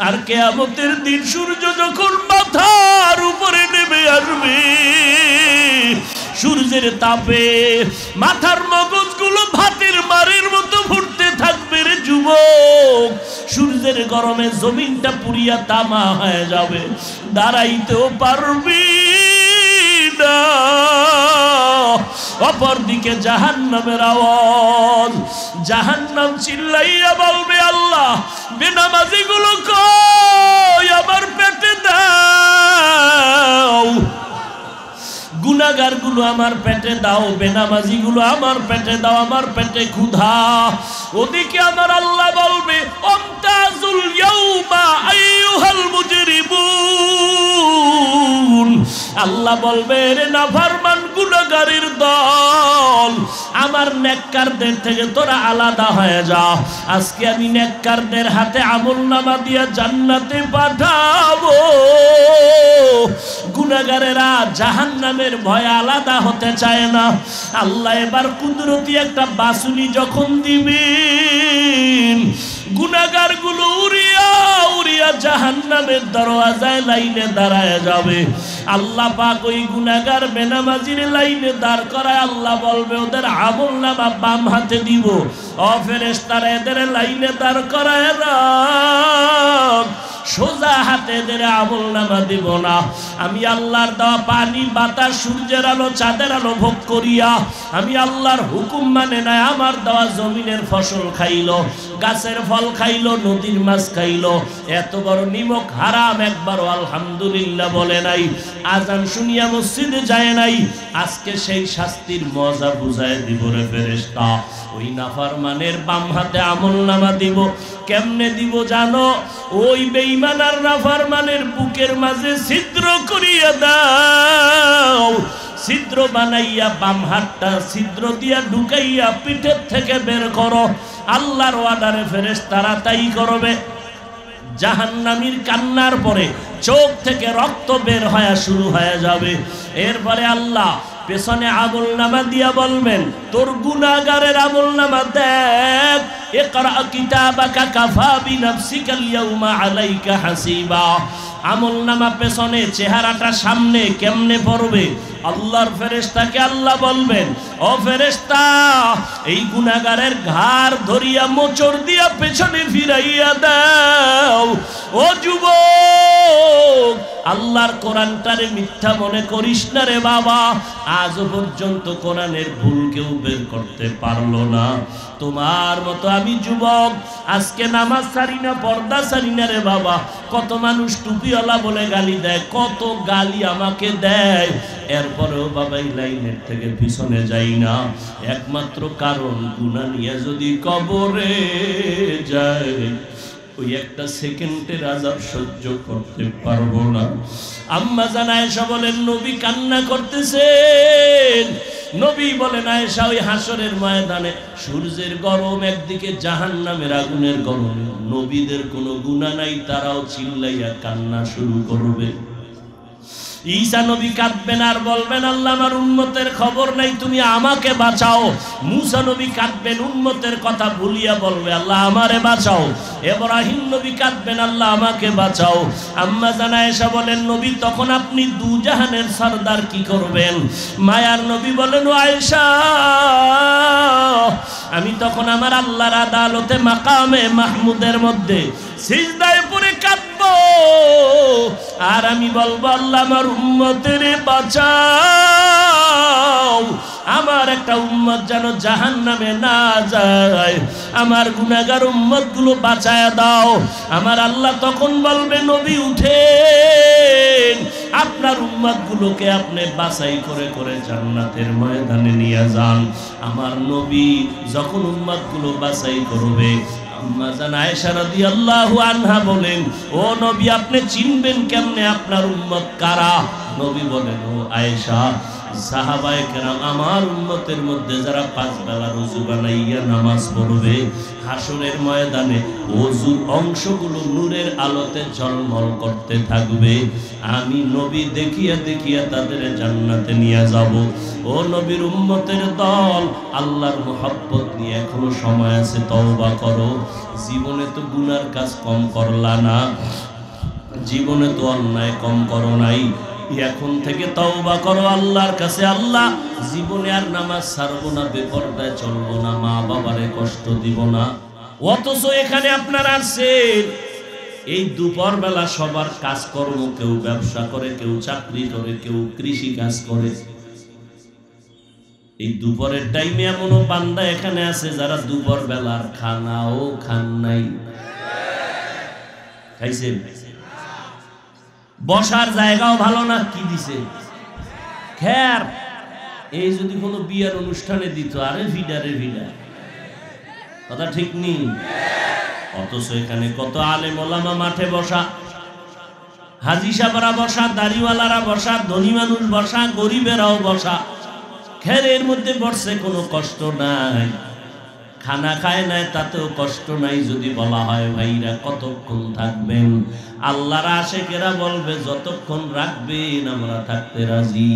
আর কিয়ামতের দিন সূর্য যখন মাথার উপরে নেমে আসবে, সূর্যের তাপে মাথার মগজগুলো ভাতের মারের মতো ফুটতে থাকবে রে যুবক। সূর্যের গরমে জমিনটা পুড়িয়া তামা হয়ে যাবে, দাঁড়াইতেও পারবি না। অপরদিকে জাহান্নামের আওয়াজ, জাহান্নাম চিল্লাইয়া বলবে, আল্লাহ বেনামাজি গুলো কই, আমার পেটে দাও। গুনাহগার গুলো আমার পেটে দাও, বেনামাজি গুলো আমার পেটে দাও, আমার পেটে ক্ষুধা। ওদিকে আমার আল্লাহ বলবে, আমতাজুল ইয়াউমা আইয়ুহাল মুজরিমুন। আল্লাহ বলবে, রে নাফরমান গুনাহগারের দল, আমার নেককারদের থেকে তোরা আলাদা হয়ে যা। আজকে আমি নেককারদের হাতে আমলনামা দিয়া জান্নাতে পাঠাবো। গুনাহগারেরা জাহান্নামের ভয়ে আলাদা হতে চায় না। আল্লাহ এবার কুদরতি একটা বাসুনি যখন দিবেন, গুনাহগার গুলো উড়িয়া উড়িয়া জাহান্নামের দরওয়াজায় লাইনে দাঁড়ায় যাবে। আল্লাহ পাক ওই গুনাহগার বেনামাজির লাইনে দাঁড় করায় আল্লাহ বলবে, ওদের আমলনামা বাম হাতে দিব। ও ফেরেশতারা, এদের লাইনে দাঁড় করায় রাখ, সোজা হাতে এদের আমলনামা দিব না। আমি আল্লাহর দেওয়া পানি, বাতাস, সূর্যের আলো, চাঁদের আলো ভোগ করিয়া আমি আল্লাহর হুকুম মানে নাই। আমার দেওয়া জমিনের ফসল খাইলো, গাছের ফল খাইলো, নদীর মাছ খাইলো, এত বড় নিমক হারাম একবারও আলহামদুলিল্লাহ বলে নাই, আজান শুনিয়া মসজিদে যায় নাই। আজকে সেই শাস্তির মজা বুঝায় দিব রে ফেরেশতা। ওই নাফরমানের বাম হাতে আমলনামা দিব। কেমনে দিব জানো? ওই বেঈমান আর নাফরমানের বুকের মাঝে ছিদ্র করিয়া দাও, ছিদ্র বানাইয়া বাম হাতটা ছিদ্র দিয়া ঢুকাইয়া পিঠের থেকে বের করো। আল্লাহর ওয়ার্ডারে ফেরেশতারা তাই করবে। জাহান্নামীর কান্নার পরে চোখ থেকে রক্ত বের হয়ে শুরু হয়ে যাবে। এরপরে আল্লাহ পেছনে আমলনামা দিয়া বলবেন, তোর গুনাহগারের আমলনামা দেখ। ইকরা কিতাবাকা কাফা বিনাফসিকাল ইয়াউমা আলাইকা হাসিবা। আমলনামা পেছনে, চেহারাটা সামনে, কেমনে পড়বে? আল্লাহর ফেরেশতাকে আল্লাহ বলবেন, ও ফেরেশতা, এই গুনাহগারের ঘাড় ধরিয়া মোচড় দিয়া পেছনে ফিরাইয়া দাও। ও যুবক, আল্লাহর কোরআনটারে মিথ্যা মনে করিস না রে বাবা। আজও পর্যন্ত কোরআনের ভুল কেউ বের করতে পারলো না। তোমার মতো আমি যুবক, আজকে নামাজ ছাড়ি না, পর্দা ছাড়ি না রে বাবা। কত মানুষ টুপিওয়ালা বলে গালি দেয়, কত গালি আমাকে দেয়, এরপরেও বাবা এই লাইনের থেকে পিছনে যাই না। একমাত্র কারণ, গুনাহ নিয়ে যদি কবরে যায়, ওই একটা সেকেন্ডের আযাব সহ্য করতে পারবো না। আম্মা জান আয়েশা বলেন, নবী কান্না করতেছেন। নবী বলেন, আয়েশা, ওই হাসরের ময়দানে সূর্যের গরম একদিকে, জাহান্নামের আগুনের গরম, নবীদের কোনো গুনাহ নাই, তারাও চিল্লাইয়া কান্না শুরু করবে। ঈসা নবী কাঁদবেন আর বলবেন, আল্লাহ আমার উম্মতের খবর নাই, তুমি আমাকে বাঁচাও। মুসা নবী কাঁদবেন, উম্মতের কথা ভুলিয়া বলবে, আল্লাহ আমারে বাঁচাও। ইব্রাহিম নবী কাঁদবেন, আল্লাহ আমাকে বাঁচাও। আম্মা জান আয়েশা বলেন, নবী তখন আপনি দু জাহানের সরদার কি করবেন? মায়ার নবী বলেন, ও আয়েশা, আমি তখন আমার আল্লাহর আদালতে মাকামে মাহমুদের মধ্যে সিজদায় পড়ে কাঁদবো, আর আমি বলবো, আল্লাহ আমার উম্মতের বাঁচাও। আমার একটা উম্মত যেন জাহান্নামে না যায়, আমার গুনাহগার উম্মত গুলো বাঁচায়া দাও। আমার আল্লাহ তখন বলবে, নবী উঠেন, আপনার উম্মত গুলোকে আপনি বাছাই করে করে জান্নাতের ময়দানে নিয়ে যান। আমার নবী যখন উম্মত গুলো বাছাই করবে, আম্মা জান আয়েশা রাদিয়াল্লাহু আনহা বলেন, ও নবী, আপনি চিনবেন কেমনে আপনার উম্মত কারা? নবী বলেন, ও আয়েশা, সাহাবায়ে কেরাম আমার উম্মতের মধ্যে যারা 5 বেলা ওযু বানাইয়া নামাজ পড়বে হাসরের ময়দানে ওযুর অংশগুলো নূরের আলোতে ঝলমল করতে থাকবে। আমি নবী দেখিয়া দেখিয়া তাদের জান্নাতে নিয়ে যাব। ও নবীর উম্মতের দল, আল্লাহর মুহাব্বত নিয়ে এখনো সময় আছে, তওবা করো। জীবনে তো গুনার কাজ কম করলা না, জীবনে তো অন্যায় কম করো নাই, এখন থেকে তওবা করো আল্লাহর কাছে। আল্লাহ, জীবনে আর নামাজ ছাড়বো না, বেপরদায় চলবো না, মা বাবারে কষ্ট দিব না। অথচ এখানে আপনারা আছেন, এই দুপুর বেলা সবার কাজকর্ম, কেউ ব্যবসা করে, কেউ চাকরি করে, কেউ কৃষি কাজ করে। এই দুপুরের টাইমে এমনও বান্দা এখানে আছে যারা দুপুর বেলার খানাও খান নাই। খাইছেন? বসার জায়গাও ভালো না, কি দিছে খের। এই যদি কোনো বিয়ের অনুষ্ঠানে দিত, আরে ভিডারে ভিডা, কথা ঠিক নেই। অথচ এখানে কত আলেম ওলামা মাঠে বসা, হাজি সাহেবরা বসা, দাড়িওয়ালারা বসা, ধনী মানুষ বসা, গরিবেরাও বসা, খেরের মধ্যে বসছে, কোনো কষ্ট নাই। খানা খায় নাই, তাতেও কষ্ট নাই। যদি বলা হয় ভাইরা কতক্ষণ থাকবেন, আল্লাহর আশিকেরা বলবে যতক্ষণ রাখবেন আমরা থাকতে রাজি।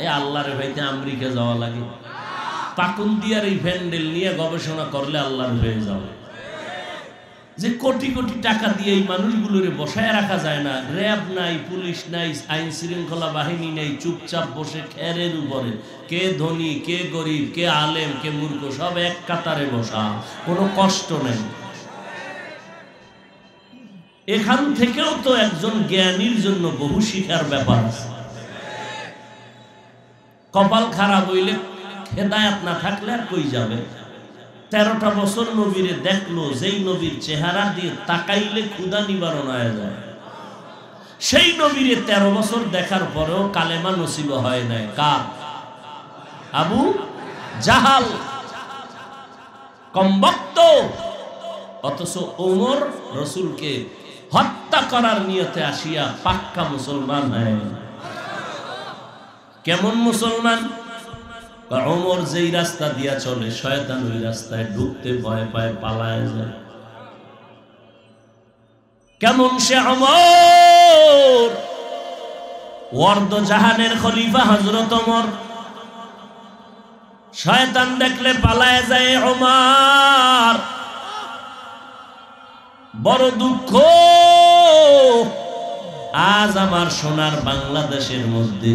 এ আল্লাহর ভাইতে আমেরিকা যাওয়া লাগে, পাকুন্দিয়ার এই ভ্যান্ডেল নিয়ে গবেষণা করলে আল্লাহর হয়ে যাবে। যে কোটি কোটি টাকা দিয়ে এই মানুষগুলোরে বসায় রাখা যায় না, র্যাব নাই, পুলিশ নাই, আইন শৃঙ্খলা বাহিনী নেই, চুপচাপ বসে খেরের উপরে, কে ধনী, কে গরিব, কে আলেম, কে মূর্খ, সব এক কাতারে বসা, কোনো কষ্ট নেই। এখান থেকেও তো একজন জ্ঞানীর জন্য বহু শিখার ব্যাপার আছে। কপাল খারাপ হইলে, হেদায়েত না থাকলে আর কই যাবে। 13টা বছর নবীরে দেখলো, যেই নবীর চেহারা দিয়ে তাকাইলে ক্ষুধা নিবারণ হয়ে যায়, সেই নবীরে 13 বছর দেখার পরেও কালেমা নসিব হয় নাই। কার? আবু জাহাল, কমবক্ত। অথচ ওমর রসুলকে হত্যা করার নিয়তে আসিয়া পাক্কা মুসলমান হয়। কেমন মুসলমান? ওমর যেই রাস্তা দিয়া চলে, শয়তান ওই রাস্তায় ঢুকতে ভয় পায়, পালায় যায়। কেমন সে ওমর? ওয়ার্দ জাহানের খলিফা হযরত ওমর, শয়তান দেখলে পালায় যায় ওমর। বড় দুঃখ, আজ আমার সোনার বাংলাদেশের মধ্যে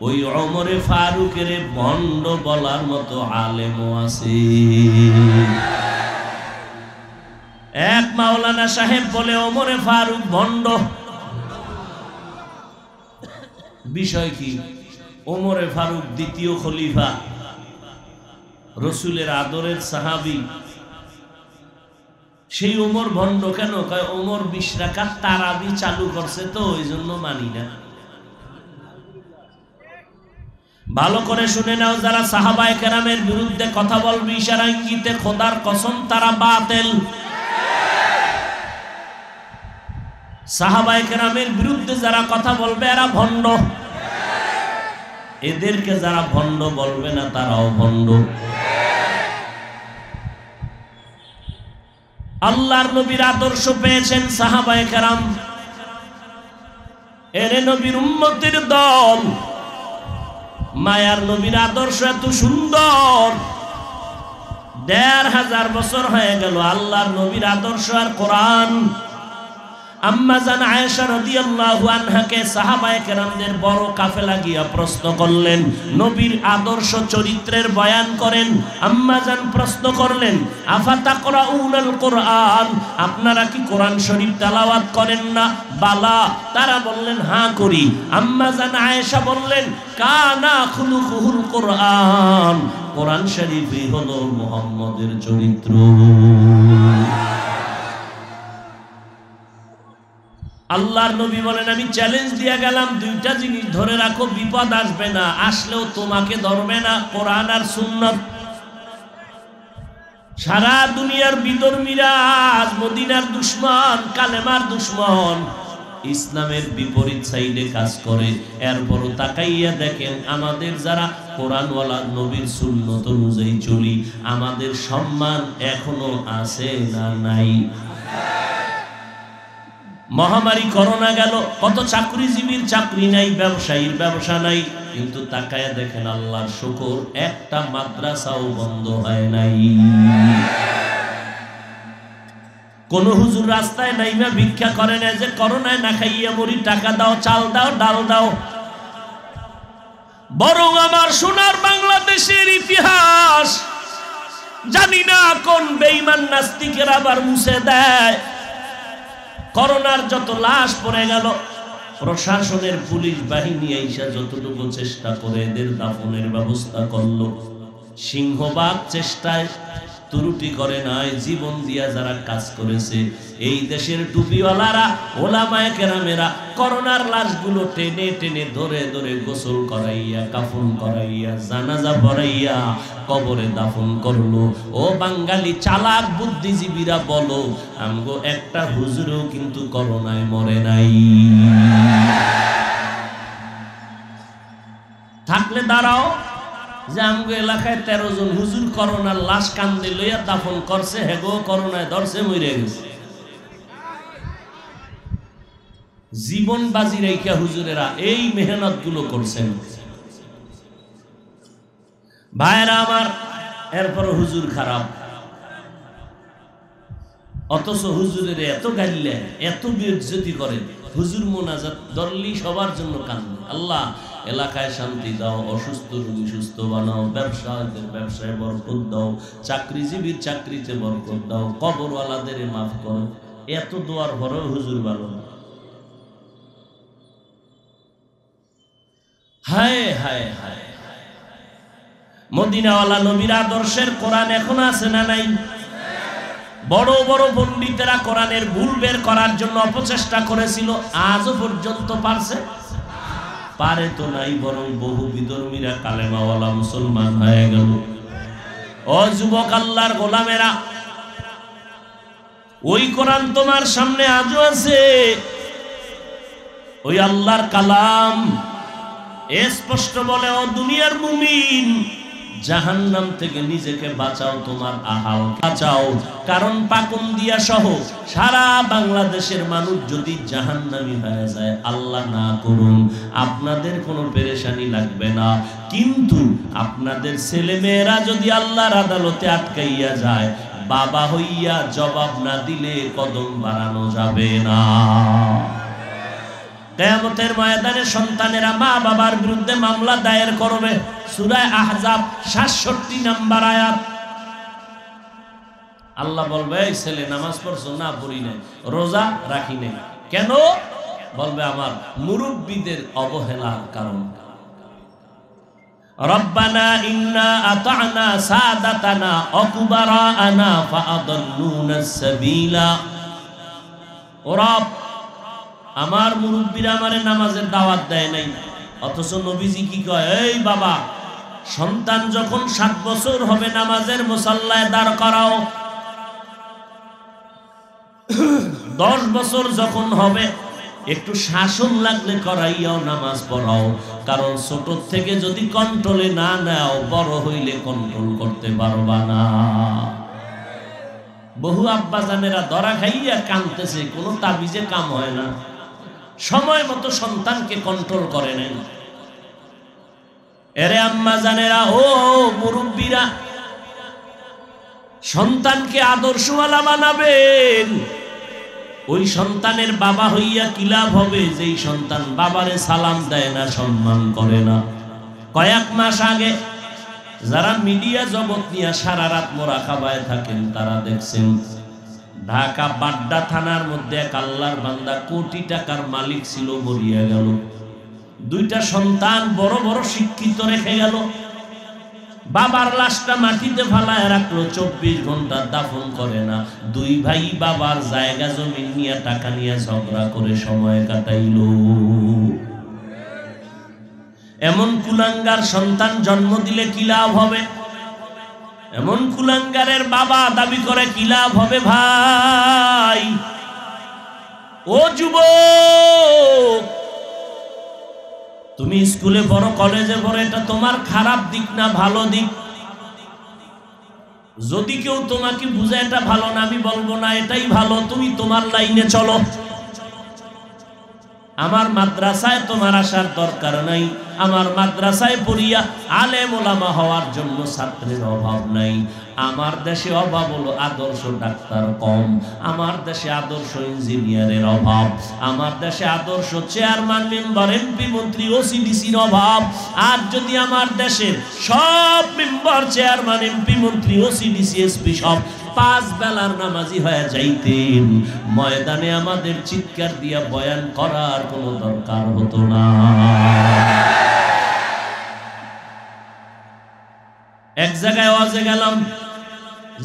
ওই ওমরে ফারুকের ভণ্ড বলার মতো আলেমও আছে। এক মাওলানা সাহেব বলে ওমরে ফারুক ভণ্ড। বিষয় কি? ওমরে ফারুক দ্বিতীয় খলিফা, রসুলের আদরের সাহাবী। সেই ওমর ভণ্ড কেন? কয় ওমর 20 রাকাত তারাবি চালু করছে, তো ওই জন্য মানি না। ভালো করে শুনে নাও, যারা সাহাবায়ে কেরামের বিরুদ্ধে কথা বলবে ইশারা ইঙ্গিতে, খোদার কসম তারা বাতিল। সাহাবায়ে কেরামের বিরুদ্ধে যারা কথা বলবে এরা ভণ্ড। এদেরকে যারা ভণ্ড বলবে না তারাও ভণ্ড। আল্লাহর নবীর আদর্শ পেয়েছেন সাহাবায়ে কেরাম। এরে নবীর উম্মতের দল, মায়ার নবীর আদর্শ এত সুন্দর, 1500 বছর হয়ে গেল আল্লাহর নবীর আদর্শ আর কোরআন। আম্মা জান আয়েশা রাদিয়াল্লাহু আনহাকে সাহাবায়ে কেরামদের বড় কাফেলা গিয়া প্রশ্ন করলেন, নবীর আদর্শ চরিত্রের বয়ান করেন। আম্মা জান প্রশ্ন করলেন, আফাতাকরাউনাল কোরআন, আপনারা কি কোরআন শরীফ তেলাওয়াত করেন না? বালা, তারা বললেন হ্যাঁ করি। আম্মা জান আয়েশা বললেন, কানা খুলুকুহুল কোরআন, কোরআন শরীফই হলো মুহাম্মদের চরিত্র। আল্লাহর নবী বলেন, আমি চ্যালেঞ্জ দিয়ে গেলাম, 2টা জিনিস ধরে রাখো, বিপদ আসবে না, আসলেও তোমাকে ধরবে না, কোরআন আর সুন্নাত। সারা দুনিয়ার বিধর্মীরা আজ মদিনার দুশমন, কালেমার দুশমন, ইসলামের বিপরীত সাইডে কাজ করে। এরপরও তাকাইয়া দেখেন আমাদের যারা কোরআনওয়ালা নবীর সুন্নত অনুযায়ী চলি, আমাদের সম্মান এখনো আছে না নাই? মহামারী করোনা গেল, কত চাকরিজীবীর চাকরি নাই, ব্যবসায়ীর ব্যবসা নাই, কিন্তু তাকায়া দেখেন আল্লাহর শুকর একটা মাদ্রাসাও বন্ধ হয় নাই। কোন হুজুর রাস্তায় নাইমা ভিক্ষা করে না যে করোনায় না খাইয়া মরি, টাকা দাও, চাল দাও, ডাল দাও। বরং আমার সোনার বাংলাদেশের ইতিহাস জানি না কোন বেঈমান নাস্তিকের আবার মুছে দেয়। করোনার যত লাশ পড়ে গেল, প্রশাসনের পুলিশ বাহিনী আইসা যতটুকু চেষ্টা করে এদের দাফনের ব্যবস্থা করলো। সিংহবাগ চেষ্টায় ত্রুটি করে নাই, জীবন দিয়া যারা কাজ করেছে এই দেশের টুপিওয়ালারা, ওলামায়ে কেরামেরা করোনার লাশগুলো টেনে টেনে ধরে ধরে গোসল করাইয়া, কাফন করাইয়া, জানাজা পড়াইয়া কবরে দাফন করলো। ও বাঙালি চালাক বুদ্ধিজীবীরা বলো, আমগো একটা হুজুরও কিন্তু করোনায় মরে নাই। থাকলে দাঁড়াও যে আমগো এলাকায় 13 জন হুজুর করোনার লাশ কান্দে লইয়া দাফন করছে, হেগো করোনায় ধরছে, মরে গেছে। জীবন বাজি রেখা হুজুরেরা এই মেহনত গুলো করছেন। ভাইরা আমার, এরপর হুজুর খারাপ, অথচ হুজুরের এত গাইলেন, এত বেইজ্জতি করেন। হুজুর মোনাজাত ধরলি সবার জন্য কান্দে, আল্লাহ এলাকায় শান্তি দাও, অসুস্থ রোগী সুস্থ বানাও, ব্যবসায়ীদের ব্যবসায় বরকত দাও, চাকরিজীবীর চাকরিতে বরকত দাও, কবরওয়ালাদের মাফ করো। এত দোয়ার পরেও হুজুর ভালো না। হায় হায় হায়, মদিনাওয়ালা নবীর আদর্শের কোরআন এখন আছে না নাই? বড় বড় পণ্ডিতেরা কোরআনের ভুল বের করার জন্য অপচেষ্টা করেছিল, আজও পর্যন্ত পারছে? পারে তো নাই, বরং বহু বিধর্মীরা কালেমাওয়ালা মুসলমান হয়ে গেল। ও যুবক আল্লাহর গোলামেরা, ওই কোরআন তোমার সামনে আজও আছে। ওই আল্লাহর কালাম স্পষ্ট বলে, ও দুনিয়ার মুমিন, জাহান্নাম থেকে নিজেকে বাঁচাও, তোমার আহাল বাঁচাও। কারণ পাকুন্দিয়া সহ সারা বাংলাদেশের মানুষ যদি জাহান্নামী হয়ে যায়, আল্লাহ না করুন, আপনাদের কোনো পেরেশানি লাগবে না। কিন্তু আপনাদের ছেলে মেয়েরা যদি আল্লাহর আদালতে আটকাইয়া যায়, বাবা হইয়া জবাব না দিলে কদম বাড়ানো যাবে না। কিয়ামতের ময়দানে সন্তানেরা মা বাবার বিরুদ্ধে মামলা দায়ের করবে। সূরা আহজাব 67 নম্বর আয়াত। আল্লাহ বলবে, এই ছেলে নামাজ পড়ছো না? পড়ি নাই। রোজা রাখি নাই। কেন? বলবে আমার মুরব্বিদের অবহেলার কারণ। রব্বানা ইন্না আতা'না সাদাতানা ওয়া কুবারানা ফাআদাল্লুনা সাবিলা। ও রব, আমার মুরব্বীরা আমারে নামাজের দাওয়াত দেয় নাই, অথচ নবীজি কি কয়, এই বাবা, সন্তান যখন 7 বছর হবে নামাজের মুসাল্লায় দাঁড় করাও, 10 বছর যখন হবে একটু শাসন লাগলে করাইয়াও নামাজ পড়াও। কারণ ছোট থেকে যদি কন্ট্রোলে না নাও, বড় হইলে কন্ট্রোল করতে পারবা না। বহু আব্বাজানেরা ধরা খাইয়া কাঁদতেছে, কোনো তাবিজে কাম হয় না, সময় মতো সন্তানকে কন্ট্রোল করে নেন। এরে আম্মা জানেরা, ও মুরব্বীরা, সন্তানকে আদর্শওয়ালা বানাবেন। ওই সন্তানের বাবা হইয়া কি লাভ হবে যেই সন্তান বাবারে সালাম দেয় না, সম্মান করে না। কয়েক মাস আগে যারা মিডিয়া জগৎ নিয়ে সারা রাত মোরাকাবায় থাকেন, তারা দেখছেন ঢাকা বাড্ডা থানার মধ্যে এক আল্লাহর বান্দা কোটি টাকার মালিক ছিল, মরিয়া গেল। 2টা সন্তান বড় বড় শিক্ষিত রেখে গেল। বাবার লাশটা মাটিতে ফালায় রাখলো, 24 ঘন্টা দাফন করে না। 2 ভাই বাবার জায়গা জমি নিয়ে টাকা নিয়ে ঝগড়া করে সময় কাটাইল। এমন কুলাঙ্গার সন্তান জন্ম দিলে কি লাভ হবে? এমন কুলাঙ্গারের বাবা দাবি করে কি লাভ হবে? ভাই, ও যুবক, তুমি স্কুলে পড়ো, কলেজে পড়ো, এটা তোমার খারাপ দিক না ভালো দিক? যদি কেউ তোমাকে বুঝে এটা ভালো না, আমি বলবো না এটাই ভালো, তুমি তোমার লাইনে চলো। আমার মাদ্রাসায় তোমার আসার দরকার নাই। আমার মাদ্রাসায় পড়িয়া আলেম ওলামা হওয়ার জন্য ছাত্রের অভাব নাই। আমার দেশে অভাব হলো আদর্শ ডাক্তার কম, আমার দেশে আদর্শ ইঞ্জিনিয়ারের অভাব, আমার দেশে আদর্শ চেয়ারম্যান মেম্বার এমপি মন্ত্রী ওসিডিসির অভাব। আর যদি আমার দেশের সব মেম্বার চেয়ারম্যান এমপি মন্ত্রী ওসিডিসি এসপি সব 5 বেলার নামাজি হয়ে যাইতেন, ময়দানে আমাদের চিৎকার দিয়া বয়ান করার কোনো দরকার হতো না। এক জায়গায় ওয়াজে গেলাম,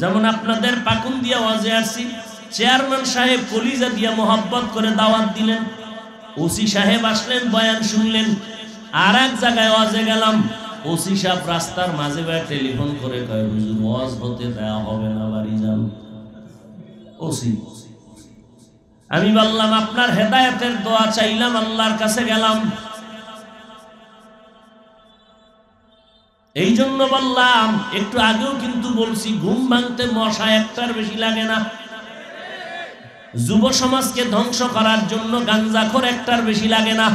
যেমন আপনাদের পাকুন দিয়া ওয়াজে আসছি, চেয়ারম্যান সাহেব কলিজা দিয়া মোহাব্বত করে দাওয়াত দিলেন, ওসি সাহেব আসলেন, বয়ান শুনলেন। আর এক জায়গায় ওয়াজে গেলাম, ওসি সাহেব রাস্তার মাঝে বাইরে টেলিফোন করে কয়, হুজুর ওয়াজ হতে দেওয়া হবে না, বাড়ি যান। ওসি, আমি বললাম আপনার হেদায়েতের দোয়া চাইলাম, আল্লাহর কাছে গেলাম। এই জন্য বললাম, একটু আগেও কিন্তু বলছি, ঘুম ভাঙতে মশা একটার বেশি লাগে না। যুব সমাজকে ধ্বংস করার জন্য গাঞ্জাখোর একটার বেশি লাগে না।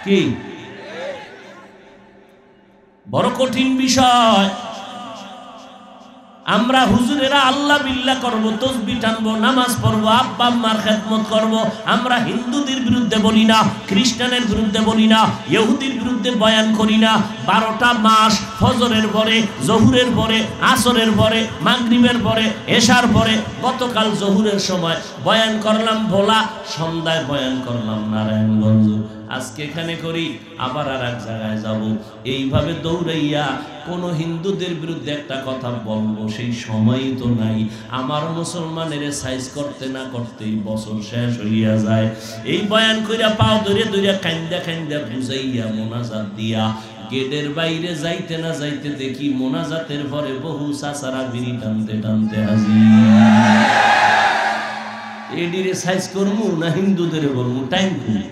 কি বড় কঠিন বিষয়। আমরা হুজুরেরা আল্লাহ বিল্লাহ করবো, তসবিহ টানবো, নামাজ পড়বো, আব্বা আম্মার খেদমত করবো। আমরা হিন্দুদের বিরুদ্ধে বলি না, খ্রিস্টানের বিরুদ্ধে বলি না, ইহুদির বিরুদ্ধে বয়ান করি না। 12টা মাস ফজরের পরে, জহুরের পরে, আসরের পরে, মাগরিবের পরে, এশার পরে, গতকাল জহুরের সময় বয়ান করলাম ভোলা, সন্ধ্যায় বয়ান করলাম নারায়ণগঞ্জ, আজকে এখানে করি, আবার আর এক জায়গায় যাব। এইভাবে দৌড়াইয়া কোন হিন্দুদের বিরুদ্ধে একটা কথা বলবো সেই সময়ই তো নাই। আমার মুসলমানের সাইজ করতে না করতেই বছর শেষ হইয়া যায়। এই বয়ান কইরা পাও ধরে ধরে কান্দা কান্দা বুঝাইয়া মোনাজাত দিয়া গেটের বাইরে যাইতে না যাইতে দেখি মোনাজাতের পরে বহু চাচারা বিড়ি টানতে টানতে হাজির। এডিরে সাইজ করবো না হিন্দুদের বলবো, টাইম কই?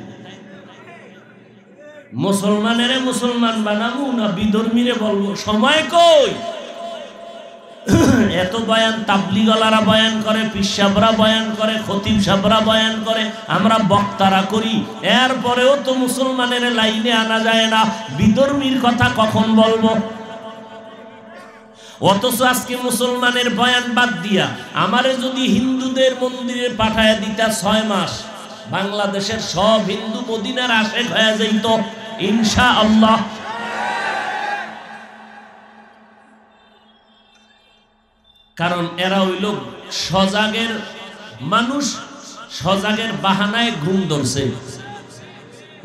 মুসলমানেরে মুসলমান বানাবো না বিধর্মীরে বলবো, সময় কই? এত বয়ান তাবলিগলারা বয়ান করে, পীর সাহেবরা বয়ান করে, খতিব সাহেবরা বয়ান করে, আমরা বক্তারা করি, এরপরেও তো মুসলমানের লাইনে আনা যায় না। বিধর্মীর কথা কখন বলবো? অথচ আজকে মুসলমানের বয়ান বাদ দিয়া আমারে যদি হিন্দুদের মন্দিরে পাঠায় দিতা 6 মাস, বাংলাদেশের সব হিন্দু মদিনার আশেক হয়ে যাইত ইনশাআল্লাহ। কারণ এরা হইল সজাগের মানুষ, সজাগের বাহানায় ঘুম ধরছে,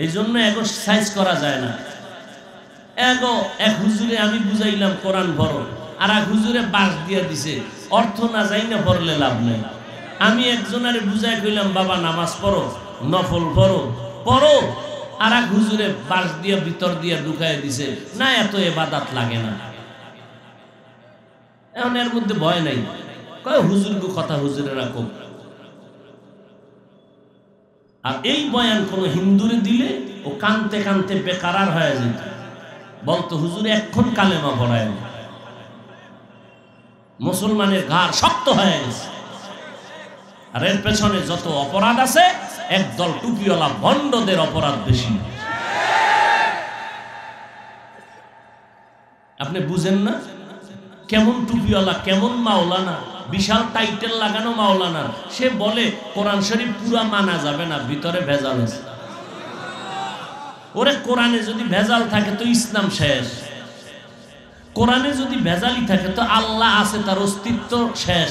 এই জন্য এগো সাইজ করা যায় না। এগো এক হুজুরে আমি বুঝাইলাম কোরআন পড়ো, আর এক হুজুরে বাস দিয়া দিছে, অর্থ না যাই না পড়লে লাভ নেই। আমি একজনের বুঝাই কইলাম বাবা নামাজ পড়ো, নফল পড়ো পড়ো, আর এক হুজুরে বাস দিয়া ভিতর দিয়া ঢুকাই দিছে, না এত ইবাদত লাগে না। এখন এর মধ্যে ভয় নাই, কয় হুজুরকে কথা হুজুরে রাখো। আর এই বয়ান কোন হিন্দুরে দিলে ও কানতে কানতে বেকারার হয়ে যেত, বলতো হুজুর এখন কালেমা পড়ায়। মুসলমানের ঘাড় শক্ত হয়ে গেছে। আর এর পেছনে যত অপরাধ আছে, একদল টুপিওয়ালা ভণ্ডদের অপরাধ বেশি। আপনি বুঝেন না কেমন টুপিওয়ালা, কেমন মাওলানা, বিশাল টাইটেল লাগানো মাওলানা, সে বলে কোরআন শরীফ পুরা মানা যাবে না, ভিতরে ভেজাল আছে। ওরে কোরআনে যদি ভেজাল থাকে তো ইসলাম শেষ, কোরআনে যদি ভেজালি থাকে তো আল্লাহ আছে, তার অস্তিত্ব শেষ,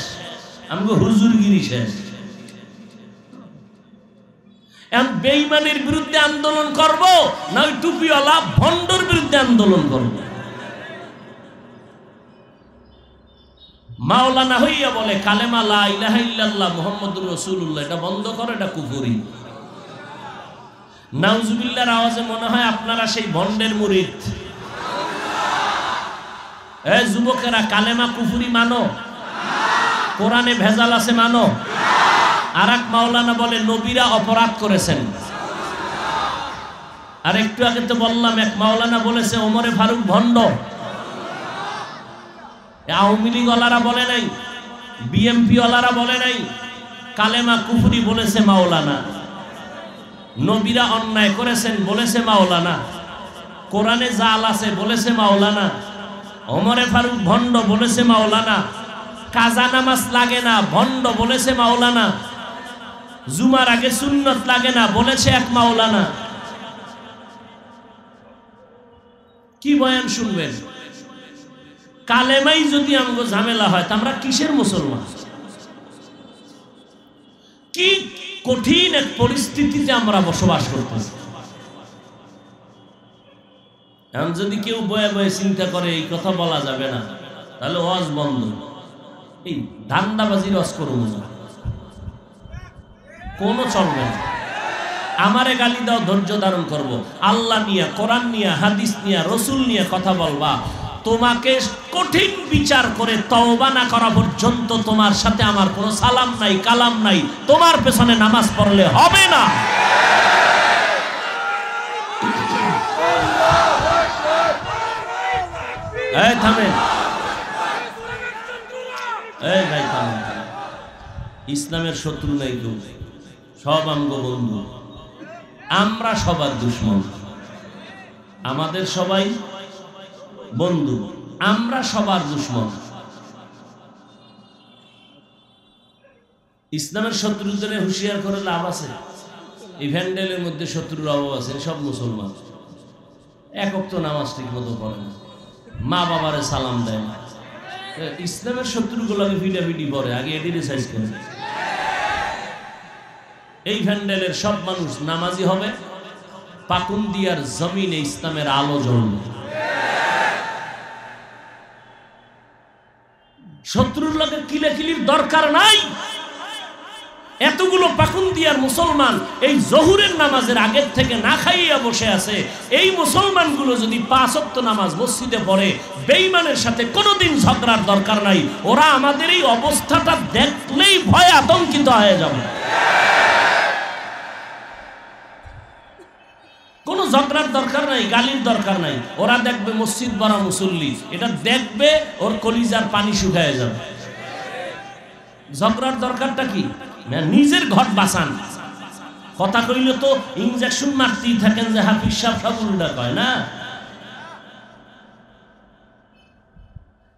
আমগো হুজুরগিরি শেষ। এখন বেঈমানের বিরুদ্ধে আন্দোলন করব না ওই টুপিওয়ালা ভণ্ডর বিরুদ্ধে আন্দোলন করব? মাওলানা হইয়া বলে কালেমা লা ইলাহা ইল্লাল্লাহ মুহাম্মাদুর রাসূলুল্লাহ, এটা বন্ধ করে, এটা কুফরি। নাউজুবিল্লাহর আওয়াজে মনে হয় আপনারা সেই ভণ্ডের মুরিদ। এই যুবকেরা, কালেমা কুফরি মানো? কোরআনে ভেজাল আছে মানো? আর এক মাওলানা বলে নবীরা অপরাধ করেছেন। আর একটু আগে তো বললাম এক মাওলানা বলেছে ওমরে ফারুক ভণ্ড। আওয়ামী লীগ ওয়ালারা বলে নাই, বিএমপি ওয়ালারা বলে নাই, কালেমা কুফরি বলেছে মাওলানা। নবীরা অন্যায় করেছেন বলেছে মাওলানা, কোরআনে জাল আছে বলেছে মাওলানা, ওমরে ফারুক ভণ্ড বলেছে মাওলানা, কাজা নামাজ লাগে না ভণ্ড বলেছে মাওলানা, জুমার আগে সুন্নত লাগে না বলেছে এক মাওলানা। কি বয়ান শুনবেন? কালেমাই যদি আমগো ঝামেলা হয় তা আমরা কিসের মুসলমান? কি কঠিন এক পরিস্থিতিতে আমরা বসবাস করতেছি। এখন যদি কেউ বয়ে বয়ে চিন্তা করে এই কথা বলা যাবে না, তাহলে ওয়াজ বন্ধ, এই ধান্দাবাজির ওয়াজ করুন না, কোনো চলবে না। আমারে গালি দাও, ধৈর্য ধারণ করব। আল্লাহ নিয়ে, কোরআন নিয়ে, হাদিস নিয়ে, রসুল নিয়ে কথা বলবা। তোমাকে কঠিন বিচার করে তওবা না করা পর্যন্ত তোমার সাথে আমার কোনো সালাম নাই, কালাম নাই, তোমার পেছনে নামাজ পড়লে হবে না। এই থামেন, এই ভাই থামেন। ইসলামের শত্রু নাই কেউ, সব আমগো বন্ধু। আমরা সবার দুশমন, আমাদের সবাই বন্ধু, আমরা সবার দুশমন। ইসলামের শত্রুদের হুঁশিয়ার করে লাভ আছে? এই ভ্যান্ডেলের মধ্যে শত্রুর অভাব আছে, সব মুসলমান। এক ওয়াক্ত নামাজ ঠিক মতো পড়ে না, মা বাবারে সালাম দেয় না। ইসলামের শত্রুগুলোকে ভিডাভিডি পড়ে, আগে এটি সাইজ করে। এই ভ্যান্ডেলের সব মানুষ নামাজি হবে, পাকুন্দিয়ার জমিনে ইসলামের আলো জ্বলবে। শত্রুর লোকের কিলাকিলির দরকার নাই। এতগুলো পাকুন্দিয়ার মুসলমান এই জহুরের নামাজের আগের থেকে না খাইয়া বসে আছে। এই মুসলমানগুলো যদি 5 ওয়াক্ত নামাজ মসজিদে পড়ে, বেঈমানের সাথে কোনোদিন ঝগড়ার দরকার নাই। ওরা আমাদের এই অবস্থাটা দেখলেই ভয়ে আতঙ্কিত হয়ে যাবে। কোনো ঝগড়ার দরকার নাই, গালির দরকার নাই। ওরা দেখবে মসজিদ ভরা মুসল্লি, এটা দেখবে ওর কলিজার পানি শুকায় যাবে। ঝগড়ার দরকারটা কি? নিজের ঘর বাঁচান। কথা কইলে তো ইনজেকশন মারতেই থাকেন যে হাফিজ সাহেব সব উল্টা কয় না।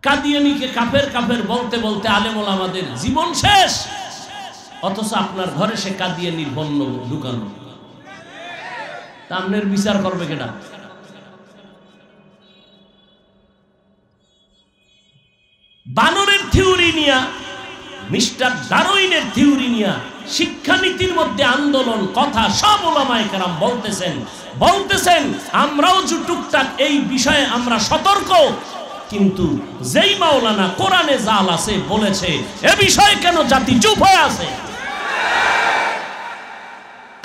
কাদিয়ানীকে কাফের কাফের বলতে বলতে আলেম ওলামাদের জীবন শেষ, অথচ আপনার ঘরে সে কাদিয়ানীর পণ্য ঢুকানো। আপনার বিচার করবে কেডা? বানরের থিওরি নিয়া, মিস্টার ডারউইনের থিওরি নিয়া শিক্ষানীতির মধ্যে আন্দোলন কথা সব ওলামায়ে কেরাম বলতেছেন আমরাও যে টুকটাক এই বিষয়ে আমরা সতর্ক। কিন্তু যেই মাওলানা কোরআনে জাল আছে বলেছে, এ বিষয়ে কেন জাতি চুপ হয়ে আছে?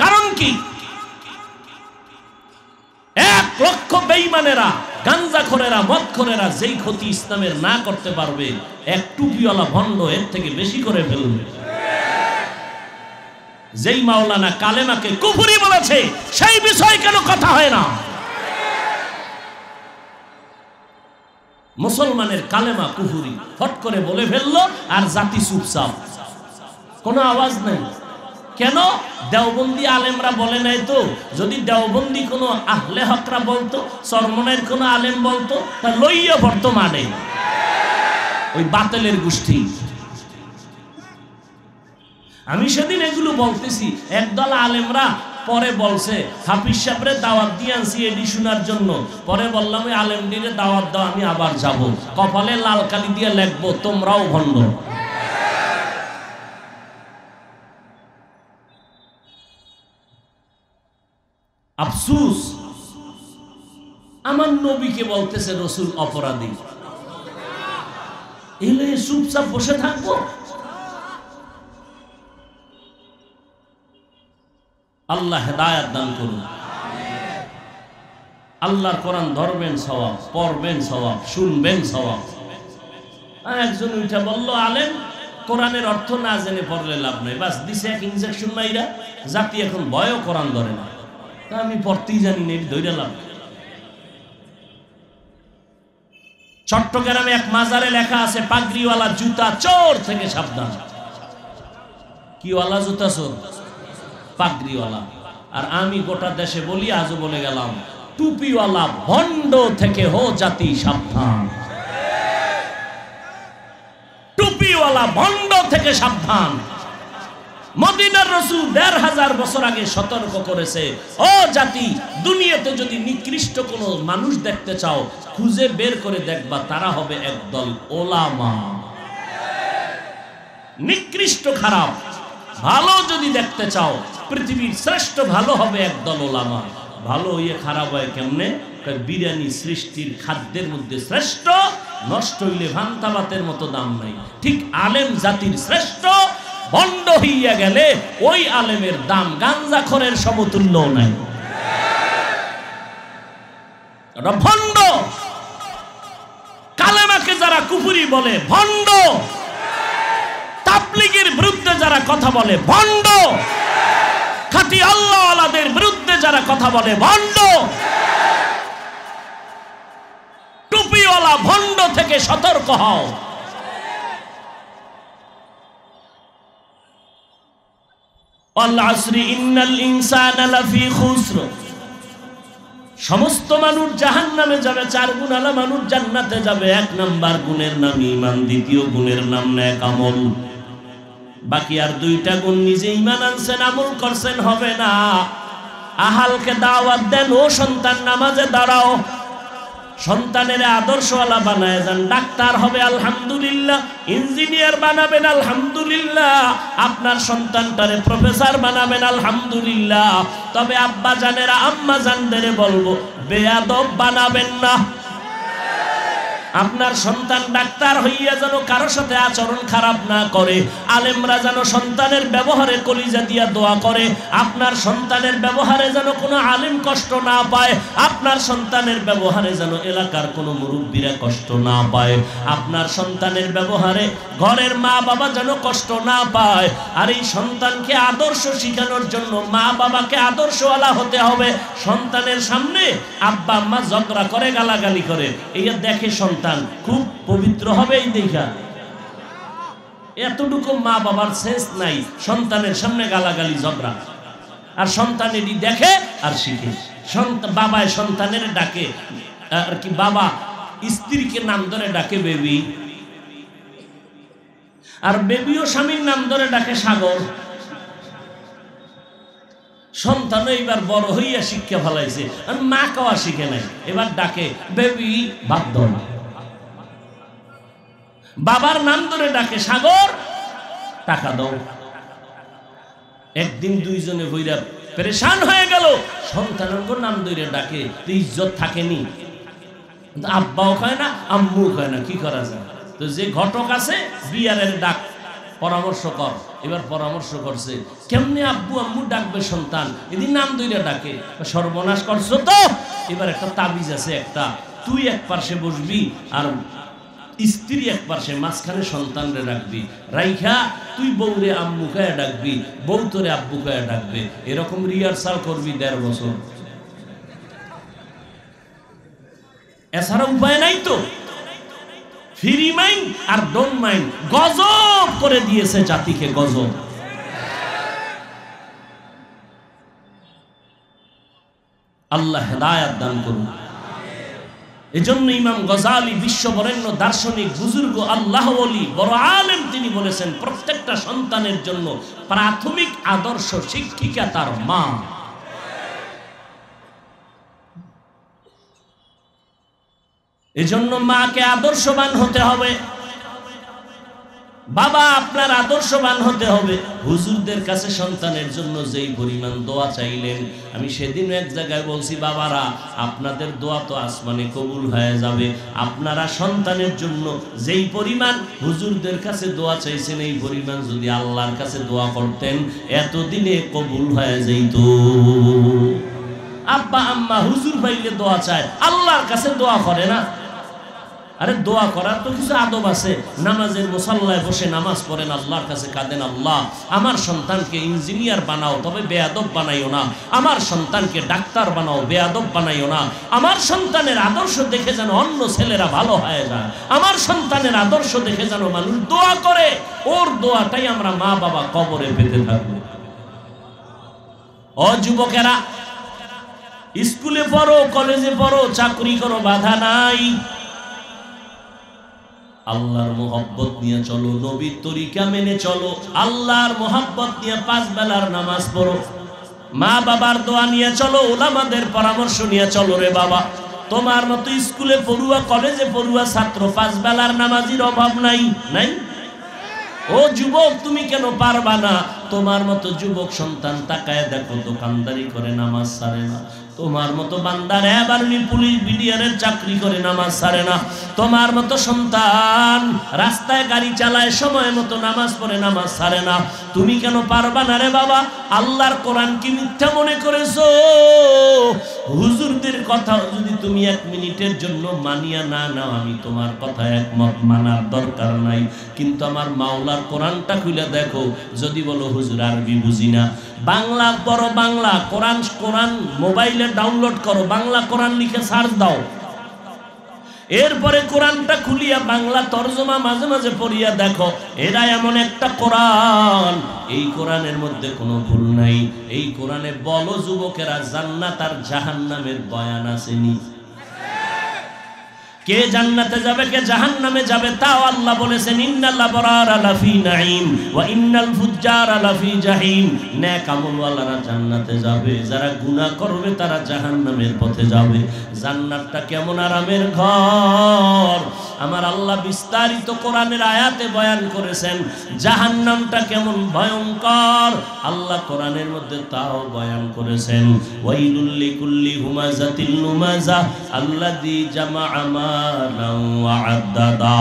কারণ কি? 1 লক্ষ বেঈমানেরা, গাঞ্জাখোরেরা, মদখোরেরা যেই ক্ষতি ইসলামের না করতে পারবে, এক টুপিওয়ালা ভণ্ড এর থেকে বেশি করে ফেলবে। যেই মাওলানা কালেমাকে কুফরি বলেছে, সেই বিষয় কেন কথা হয় না? মুসলমানের কালেমা কুফরি ফট করে বলে ফেললো, আর জাতি চুপচাপ, কোনো আওয়াজ নেই। কেন? দেওবন্দি আলেমরা বলে নাই তো। যদি দেওবন্দি কোনো আহলে হকরা বলতো, চরমনের কোনো আলেম বলতো, তা লইয়া বর্তমানে ওই বাতিলের গোষ্ঠী। আমি সেদিন এগুলো বলতেছি, একদল আলেমরা পরে বলছে হাফিজ সাহেবরে দাওয়াত দিয়ে আনছি এডি শোনার জন্য। পরে বললাম ওই আলেমটিরে দাওয়াত দাও, আমি আবার যাব, কপালে লাল কালি দিয়ে লিখবো তোমরাও ভণ্ড। আফসোস, আমার নবীকে বলতেছে রসুল অপরাধী, এলে চুপচাপ বসে থাকবো? আল্লাহ হেদায়েত দান করুন। আল্লাহর কোরআন ধরবেন সওয়াব, পড়বেন সওয়াব, শুনবেন সওয়াব। একজন উঠে বলল, আলেম কোরআনের অর্থ না জেনে পড়লে লাভ নাই, বাস দিছে এক ইনজেকশন মাইরা, জাতি এখন ভয়ও কোরআন ধরে না। তা আমি পড়তেই জানি না, ধৈর্য লাভ। চট্টগ্রামে এক মাজারে লেখা আছে, পাগড়িওয়ালা জুতা চোর থেকে সাবধান। কিওয়ালা জুতা চোর? পাগড়িওয়ালা। আর আমি গোটা দেশে বলি, আজও বলে গেলাম, টুপিওয়ালা ভণ্ড থেকে হো জাতি সাবধান। টুপিওয়ালা ভণ্ড থেকে সাবধান। মদিনার রাসূল ১৫০০ বছর আগে সতর্ক করেছে, ও জাতি, দুনিয়াতে যদি নিকৃষ্ট কোনো মানুষ দেখতে চাও, খুঁজে বের করে দেখবা তারা হবে একদল ওলামা। নিকৃষ্ট খারাপ, ভালো যদি দেখতে চাও, পৃথিবীর শ্রেষ্ঠ ভালো হবে একদল ওলামা। ভালো হইয়ে খারাপ হয় কেমনে? বিরিয়ানি সৃষ্টির খাদ্যের মধ্যে শ্রেষ্ঠ, নষ্ট হইলে ভান্তাবাতের মতো দাম নাই। ঠিক আলেম জাতির শ্রেষ্ঠ, ভণ্ড হইয়া গেলে ওই আলেমের দাম গাঞ্জাখোরের সমতুল্য নাই। ভণ্ড, কালেমাকে যারা কুফরি বলে ভণ্ড, তাবলীগের বিরুদ্ধে যারা কথা বলে ভণ্ড, খাঁটি আল্লাহওয়ালাদের বিরুদ্ধে যারা কথা বলে ভণ্ড। টুপিওয়ালা ভণ্ড থেকে সতর্ক হও। আল আসরি ইন্নাল ইনসানা লাফি খুসর। সমস্ত মানুষ জাহান্নামে যাবে, 4 গুণওয়ালা মানুষ জান্নাতে যাবে। 1 নাম্বার গুণের নাম ঈমান, দ্বিতীয় গুণের নাম নেক আমল। বাকি আর 2টা গুণ নিজে ঈমান আনছেন, আমল করছেন, হবে না। আহালকে দাওয়াত দেন, ও সন্তান নামাজে দাঁড়াও, সন্তানের আদর্শওয়ালা বানায় যান। ডাক্তার হবে আলহামদুলিল্লাহ, ইঞ্জিনিয়ার বানাবেন আলহামদুলিল্লাহ, আপনার সন্তানটারে প্রফেসর বানাবেন আলহামদুলিল্লাহ। তবে আব্বা জানেরা, আম্মা জানদের বলবো, বেয়াদব বানাবেন না। আপনার সন্তান ডাক্তার হইয়া যেন কারো সাথে আচরণ খারাপ না করে। আলেমরা যেন সন্তানের ব্যবহারে কলিজা দিয়া দোয়া করে। আপনার সন্তানের ব্যবহারে যেন কোনো আলেম কষ্ট না পায়। আপনার সন্তানের ব্যবহারে যেন এলাকার কোনো মুরব্বীরা কষ্ট না পায়। আপনার সন্তানের ব্যবহারে ঘরের মা বাবা যেন কষ্ট না পায়। আর এই সন্তানকে আদর্শ শিখানোর জন্য মা বাবাকে আদর্শওয়ালা হতে হবে। সন্তানের সামনে আব্বা আম্মা ঝগড়া করে, গালাগালি করে, এই দেখে সন্তান খুব পবিত্র হবে, এই দেখা এতটুকু মা বাবার শেষ নাই, সন্তানের সামনে গালাগালি ঝগড়া। আর সন্তানেরই দেখে আর শিখে। বাবায় সন্তানের ডাকে, আর কি বাবা স্ত্রীকে নাম ধরে ডাকে বেবি, আর বেবিও স্বামীর নাম ধরে ডাকে সাগর। সন্তান এইবার বড় হইয়া শিক্ষা ফেলাইছে, আর মা কাওয়া শিখে নাই, এবার ডাকে বেবি, বাধ্য না। বাবার নাম ধরে ডাকে সাগর, টাকা দাও। একদিন 2 জনে বইরা পেরেশান হয়ে গেল, সন্তানের নাম ধরে ডাকে, ইজ্জত থাকেনি। আব্বাও কয় না, আম্মু কয় না, কি করা যায়? তো যে ঘটক আছে, বিয়ারের ডাক, পরামর্শ কর। এবার পরামর্শ করছে, কেমনে আব্বু আম্মু ডাকবে সন্তান, এদিন নাম ধরে ডাকে। সর্বনাশ করছো তো। এবার একটা তাবিজ আছে, একটা, তুই এক পাশে বসবি আর স্ত্রী এক পাশে, মাঝখানে সন্তানরে রাখবি, রাইখা তুই বউরে আম্মু কয়ে ডাকবি, বউ তোরে আব্বু কয়ে ডাকবে। এরকম রিহার্সাল করবি 1.5 বছর, এছাড়া উপায় নাই তো। ফ্রি মাইন্ড আর ডোন্ট মাইন্ড গজব করে দিয়েছে জাতিকে, গজব। আল্লাহ হেদায়েত দান করুন। এজন্য ইমাম গজালি, বিশ্ববরেণ্য দার্শনিক, বুজুর্গ, আল্লাহ ওলি, বড় আলেম, তিনি বলেছেন, প্রত্যেকটা সন্তানের জন্য প্রাথমিক আদর্শ শিক্ষিকা তার মা। এজন্য মাকে আদর্শবান হতে হবে। বাবা আপনার আদর্শবান হতে হবে। হুজুরদের কাছে সন্তানের জন্য যেই পরিমাণ দোয়া চাইলেন, আমি সেদিন এক জায়গায় বলছি, বাবারা আপনাদের দোয়া তো আসমানে কবুল হয়ে যাবে। আপনারা সন্তানের জন্য যেই পরিমাণ হুজুরদের কাছে দোয়া চাইছেন, এই পরিমাণ যদি আল্লাহর কাছে দোয়া করতেন, এতদিনে কবুল হয়ে যেত। আব্বা আম্মা হুজুর পাইলে দোয়া চায়, আল্লাহর কাছে দোয়া করে না। আরে দোয়া করার তো কিছু আদব আছে। নামাজের মুসাল্লায় বসে নামাজ পড়েন, আল্লাহর কাছে কাঁদেন, আল্লাহ আমার সন্তানকে ইঞ্জিনিয়ার বানাও, তবে বেয়াদব বানাইও না। আমার সন্তানকে ডাক্তার বানাও, বেয়াদব বানাইও না। আমার সন্তানের আদর্শ দেখে যেন অন্য ছেলেরা ভালো হয়ে যায়। আমার সন্তানের আদর্শ দেখে যেন মানুষ দোয়া করে। ওর দোয়াটাই আমরা মা বাবা কবরে পেতে থাকবো। ও যুবকেরা, স্কুলে পড়ো, কলেজে পড়ো, চাকরি করো, বাধা নাই। আল্লাহর মোহাব্বত নিয়ে চলো, নবীর তরিকা মেনে চলো, আল্লাহর মোহাব্বত নিয়ে 5 বেলার নামাজ পড়ো, মা বাবার দোয়া নিয়ে চলো, উলামাদের পরামর্শ নিয়ে চলো। রে বাবা, তোমার মতো স্কুলে পড়ুয়া, কলেজে পড়ুয়া ছাত্র 5 বেলার নামাজির অভাব নাই, নাই? ও যুবক, তুমি কেন পারবা না? তোমার মতো যুবক সন্তান তাকায় দেখো, দোকানদারি করে নামাজ ছাড়ে না। তোমার মতো বান্দার এবারনি পুলিশ বিডিআরের চাকরি করে নামাজ ছাড়ে না। তোমার মতো সন্তান রাস্তায় গাড়ি চালায়, সময় মতো নামাজ পড়ে নামাজ ছাড়ে না। তুমি কেন পারবা না রে বাবা? আল্লাহর কোরআন কি মিথ্যা মনে করেছো? হুজুরদের কথা যদি তুমি 1 মিনিটের জন্য মানিয়া না নাও, আমি তোমার কথা একমত, মানার দরকার নাই। কিন্তু আমার মাওলার কোরআনটা খুলে দেখো, যদি বলো হুজুর আরবি বুঝি না, বাংলা পড়ো, বাংলা কোরআন, কোরআন মোবাইলে ডাউনলোড করো, বাংলা কোরআন লিখে সার্চ দাও, এরপরে কোরআনটা খুলিয়া বাংলা তরজমা মাঝে মাঝে পড়িয়া দেখো। এরা এমন একটা কোরআন, এই কোরআনের মধ্যে কোনো ভুল নাই। এই কোরআনে বলো যুবকেরা, জান্নাত আর জাহান্নামের বয়ান আসেনি? কে জান্নাতে যাবে, কে জাহান্নামে যাবে, তাও আল্লাহ বলেছেন, ইন্নাল আবরারা লাফি নাঈম ওয়া ইন্নাল ফুজ্জারা লাফি জাহিম। নেক আমলওয়ালারা জান্নাতে যাবে, যারা গুনাহ করবে তারা জাহান্নামের পথে যাবে। জান্নাতটা কেমন আরামের ঘর, আমার আল্লাহ বিস্তারিত কোরআনের আয়াতে বয়ান করেছেন। জাহান্নামটা কেমন ভয়ঙ্কর, আল্লাহ কোরআনের মধ্যে তাও বয়ান করেছেন। ওয়াইলুল লিকুল্লি হুমাযাতিল লুমাযা আল্লাযী জামাআ মালান ওয়া আদ্দাদা।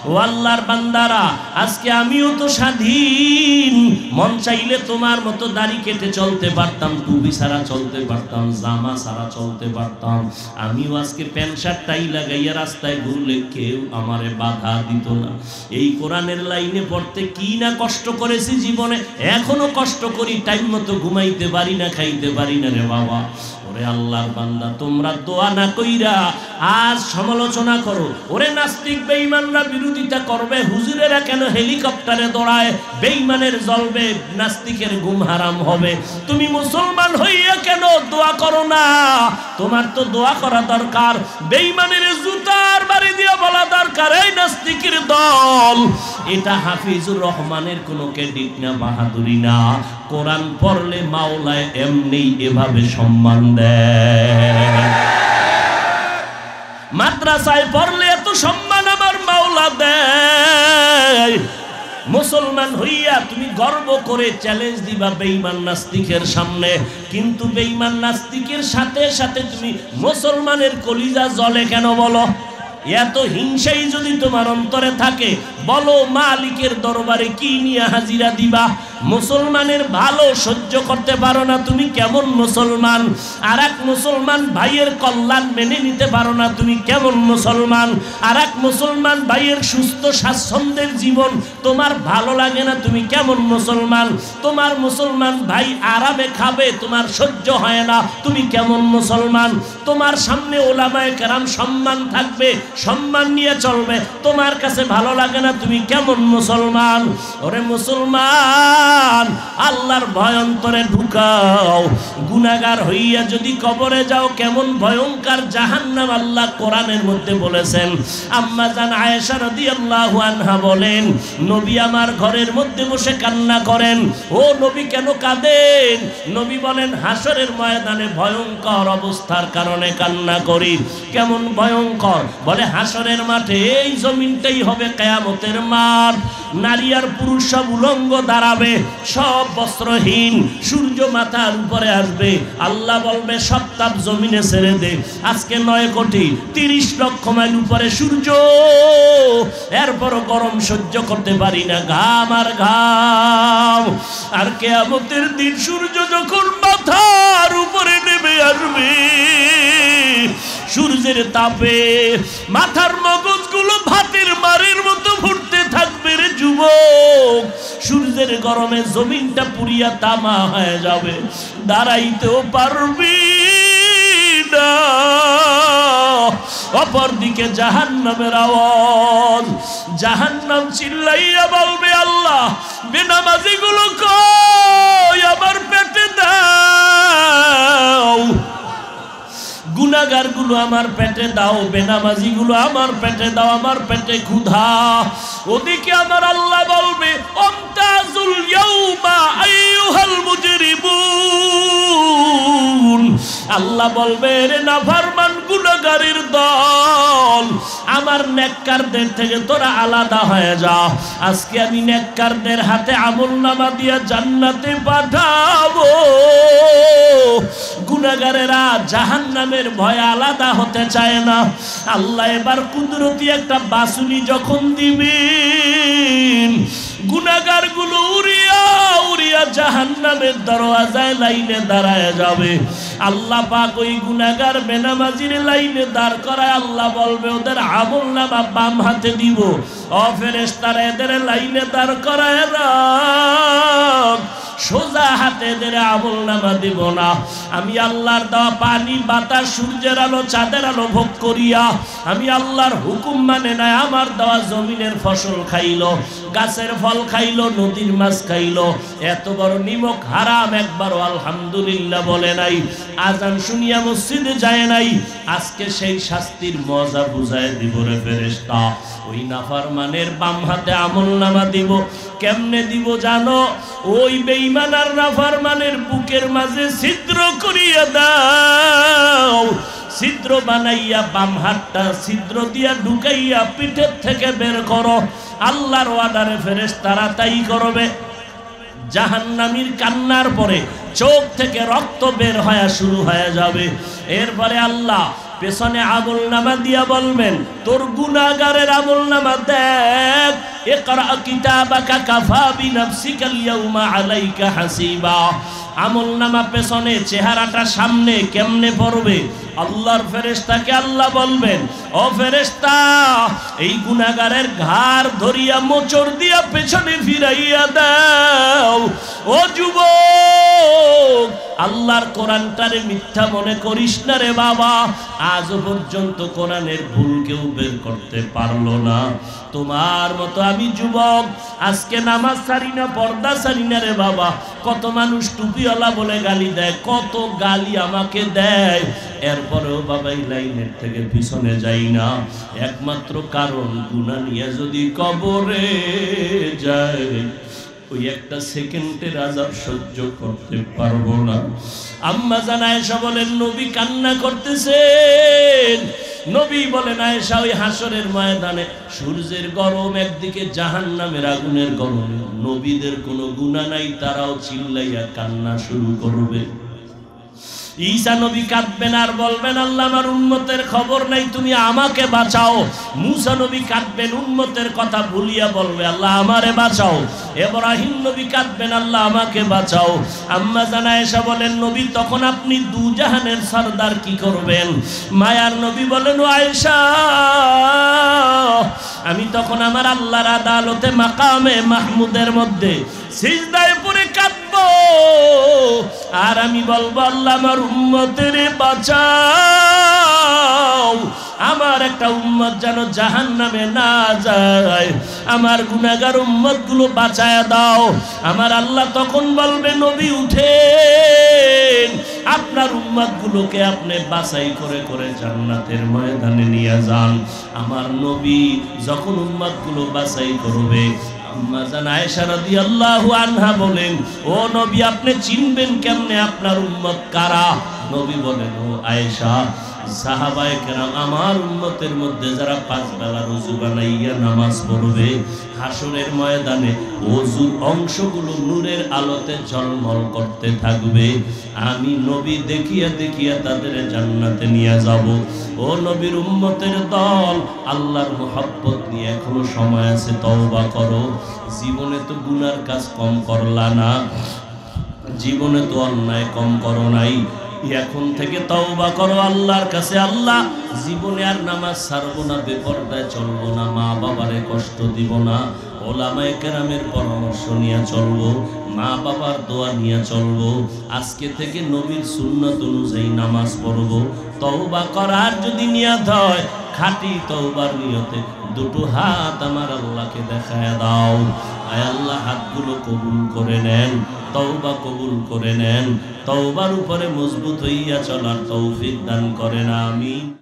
ও আল্লাহর বান্দারা, আজকে আমিও তো স্বাধীন, মন চাইলে তোমার মতো দাড়ি কেটে চলতে পারতাম, টুপি ছাড়া চলতে পারতাম, জামা ছাড়া চলতে পারতাম। আমিও আজকে প্যান্ট শার্ট টাই লাগাইয়া রাস্তায় ঘুরলে কেউ আমারে বাধা দিত না। এই কোরআনের লাইনে পড়তে কি না কষ্ট করেছি জীবনে, এখনো কষ্ট করি, টাইম মতো ঘুমাইতে পারি না, খাইতে পারি না রে বাবা। ওরে আল্লাহর বান্দা, তোমরা দোয়া না কইরা আজ সমালোচনা করো। ওরে নাস্তিক বেঈমানরা বিরোধিতা করবে, হুজুরেরা কেন হেলিকপ্টারে দৌড়ায়, বেঈমানের জ্বলবে, নাস্তিকের ঘুম হারাম হবে। তুমি মুসলমান হইয়া কেন দোয়া করো না? তোমার তো দোয়া করা দরকার, বেঈমানের জুতার বাড়ি দিয়ে বলা দরকার, এই নাস্তিকের দল। এটা হাফিজুর রহমানের কোনো ক্রেডিট না, বাহাদুরি না। কোরআন পড়লে মাওলায় এমনি এভাবে সম্মান দেয়। মাদ্রাসায় পড়লে এত সম্মান আমার মাওলা দেয়। মুসলমান হইয়া তুমি গর্ব করে চ্যালেঞ্জ দিবা বেঈমান নাস্তিকের সামনে, কিন্তু বেঈমান নাস্তিকের সাথে সাথে তুমি মুসলমানের কলিজা জ্বলে কেন বলো? এত হিংসাই যদি তোমার অন্তরে থাকে, বলো মালিকের দরবারে কি নিয়ে হাজিরা দিবা? মুসলমানের ভালো সহ্য করতে পারো না, তুমি কেমন মুসলমান? আর এক মুসলমান ভাইয়ের কল্যাণ মেনে নিতে পারো না, তুমি কেমন মুসলমান? আর এক মুসলমান ভাইয়ের সুস্থ স্বাচ্ছন্দ্যের জীবন তোমার ভালো লাগে না, তুমি কেমন মুসলমান? তোমার মুসলমান ভাই আরামে খাবে, তোমার সহ্য হয় না, তুমি কেমন মুসলমান? তোমার সামনে ওলামায়ে কেরাম সম্মান থাকবে, সম্মান নিয়ে চলবে, তোমার কাছে ভালো লাগে না, তুমি কেমন মুসলমান? ওরে মুসলমান, আল্লাহর ভয় অন্তরে ঢুকাও। গুনাহগার হইয়া যদি কবরে যাও, কেমন ভয়ঙ্কর জাহান্নাম আল্লাহ কোরআনের মধ্যে বলেছেন। আম্মা জান আয়েশা রাদিয়াল্লাহু আনহা বলেন, নবী আমার ঘরের মধ্যে বসে কান্না করেন। ও নবী কেন কাঁদেন? নবী বলেন, হাসরের ময়দানে ভয়ঙ্কর অবস্থার কারণে কান্না করি। কেমন ভয়ঙ্কর? বলে হাসরের মাঠে এই জমিনটাই হবে কিয়ামতের মাঠ। নারী আর পুরুষ সব উলঙ্গ দাঁড়াবে, সব বস্ত্রহীন, সূর্য মাথার উপরে আসবে। আল্লাহ বলবে, সব তাপ জমিনে ছেড়ে দে। আজকে 9,30,00,000 মাইল উপরে সূর্য, এরপরও গরম সহ্য করতে পারি না, ঘাম আর ঘাম। আর কিয়ামতের দিন সূর্য যখন মাথার উপরে নেমে আসবে, সূর্যের তাপে মাথার মগজগুলো ভাতের মারের মতো ফুটতে থাকবে রে যুবক। সূর্যের গরমে জমিনটা পুড়িয়া তামা হয়ে যাবে, দাঁড়াইতেও পারবি না। অপরদিকে জাহান্নামের আওয়াজ, জাহান্নাম চিল্লাইয়া বলবে, আল্লাহ বেনামাজি গুলো কই, আমার পেটে দাও। গুনাহগার গুলো আমার পেটে দাও, বেনামাজি গুলো আমার পেটে দাও, আমার পেটে ক্ষুধা। ওদিকে আমার আল্লাহ বলবে, আমতাজুল ইয়াউমা আইয়ুহাল মুজরিমুন। আল্লাহ বলবে, রে নাফরমান গুনাহগারের দল, আমার নেককারদের থেকে তোরা আলাদা হয়ে যা। আজকে আমি নেককারদের হাতে আমলনামা দিয়া জান্নাতে পাঠাবো। গুনাহগারেরা জাহান্নামের ভয়ে আলাদা হতে চায় না। আল্লাহ এবার কুদরতি একটা বাঁশুনি যখন দিবেন, গুনাহগার গুলো উড়িয়া উড়িয়া জাহান্নামের দরওয়াজায় লাইনে দাঁড়ায় যাবে। আল্লাহ পাক ওই গুনাহগার বেনামাজির লাইনে দাঁড় করায় আল্লাহ বলবে, ওদের আমলনামা বাম হাতে দিব। ও ফেরেশতারা, এদের লাইনে দাঁড় করায় রাখ, সোজা হাতে এদের আমলনামা দিব না। আমি আল্লাহর দেওয়া পানি, বাতাস, সূর্যের আলো, চাঁদের আলো ভোগ করিয়া আমি আল্লাহর হুকুম মানে নাই। আমার দেওয়া জমিনের ফসল খাইলো, গাছের ফল খাইলো, নদীর মাছ খাইলো, এত বড় নিমক হারাম একবারও আলহামদুলিল্লাহ বলে নাই, আজান শুনিয়া মসজিদে যায় নাই। আজকে সেই শাস্তির মজা বুঝায় দিব রে ফেরেশতা। ওই নাফরমানের বাম হাতে আমলনামা দিব। কেমনে দিব জানো? ওই বেঈমান আর নাফরমানের বুকের মাঝে ছিদ্র করিয়া দাও। ছিদ্র বানাইয়া বাম হাতটা ছিদ্র দিয়া ঢুকাইয়া পিঠের থেকে বের করো। আল্লাহর ওয়ার্ডারে ফেরেশতারা তাই করবে। জাহান্নামীর কান্নার পরে চোখ থেকে রক্ত বের হওয়া শুরু হয়ে যাবে। এরপরে আল্লাহ পেছনে আমলনামা দিয়া বলবেন, তোর গুনাহগারের আমলনামা দেখ। ইকরা কিতাবাকা কাফা বিনাফসিকাল ইয়াউমা আলাইকা হাসিবা। আমলনামা পেছনে, চেহারাটা সামনে, কেমনে পড়বে? আল্লাহর ফেরেশতাকে আল্লাহ বলবেন, ও ফেরেশতা, এই গুনাহগারের ঘাড় ধরিয়া মোচড় দিয়া পেছনে ফিরাইয়া দাও। ও যুবক, আল্লাহর কোরআনটারে মিথ্যা মনে করিস না রে বাবা। আজ পর্যন্ত কোরআনের ভুল কেউ বের করতে পারলো না। তোমার মতো আমি যুবক, আজকে নামাজ ছাড়ি না, পর্দা ছাড়ি না রে বাবা। কত মানুষ টুপিওয়ালা বলে গালি দেয়, কত গালি আমাকে দেয়, এরপরেও বাবা এই লাইনের থেকে পিছনে যাই না। একমাত্র কারণ, গুনাহ নিয়ে যদি কবরে যায়, ওই একটা সেকেন্ডের আযাব সহ্য করতে পারবো না। আম্মা জান আয়েশা বলেন, নবী কান্না করতেছেন। নবী বলেন, আয়েশা, ওই হাসরের ময়দানে সূর্যের গরম একদিকে, জাহান্নামের আগুনের গরম, নবীদের কোনো গুনাহ নাই, তারাও চিল্লাইয়া কান্না শুরু করবে। ঈসা নবী কাঁদবেন আর বলবেন, আল্লাহ আমার উম্মতের খবর নাই, তুমি আমাকে বাঁচাও। মুসা নবী কাঁদবেন, উম্মতের কথা ভুলিয়া বলবে, আল্লাহ আমারে বাঁচাও। ইব্রাহিম নবী কাঁদবেন, আল্লাহ আমাকে বাঁচাও। আম্মা জান আয়েশা বলেন, নবী তখন আপনি দু জাহানের সরদার কি করবেন? মায়ার নবী বলেন, ও আয়েশা, আমি তখন আমার আল্লাহর আদালতে মাকামে মাহমুদের মধ্যে সিজদায় পড়ে কাঁদবো, আর আমি বলবো, আল্লাহ আমার উম্মতের বাঁচাও। আমার একটা উম্মত যেন জাহান্নামে না যায়, আমার গুনাহগার উম্মত গুলো বাঁচায়া দাও। আমার আল্লাহ তখন বলবে, নবী উঠেন, আপনার উম্মত গুলোকে আপনি বাছাই করে করে জান্নাতের ময়দানে নিয়ে যান। আমার নবী যখন উম্মত গুলো বাছাই করবে, আম্মা জান আয়েশা রাদিয়াল্লাহু আনহা বলেন, ও নবী, আপনি চিনবেন কেমনে আপনার উম্মত কারা? নবী বলেন, ও আয়েশা, সাহাবায়ে কেরাম আমার উম্মতের মধ্যে যারা 5 বেলা ওযু বানাইয়া নামাজ পড়বে, হাসরের ময়দানে ওযুর অংশগুলো নূরের আলোতে ঝলমল করতে থাকবে। আমি নবী দেখিয়া দেখিয়া তাদের জান্নাতে নিয়ে যাব। ও নবীর উম্মতের দল, আল্লাহর মুহাব্বত নিয়ে এখনো সময় আছে, তওবা করো। জীবনে তো গুনার কাজ কম করলা না, জীবনে তো অন্যায় কম করো নাই, এখন থেকে তওবা করো আল্লাহর কাছে। আল্লাহ জীবনে আর নামাজ ছাড়বো না, বেপরদায় চলবো না, মা বাবারে কষ্ট দিব না, ওলামায়ে কেরামের পরামর্শ নিয়ে চলবো, মা বাবার দোয়া নিয়ে চলবো, আজকে থেকে নবীর সুন্নাত অনুযায়ী নামাজ পড়বো। তওবা করার যদি নিয়ত হয়, খাঁটি তওবার নিয়তে দুটো হাত আমার আল্লাহকে দেখায় দাও। আয় আল্লাহ, হাতগুলো কবুল করে নেন, তওবা কবুল করে নেন, তওবার উপরে মজবুত হইয়া চলার তৌফিক দান করেন, আমিন।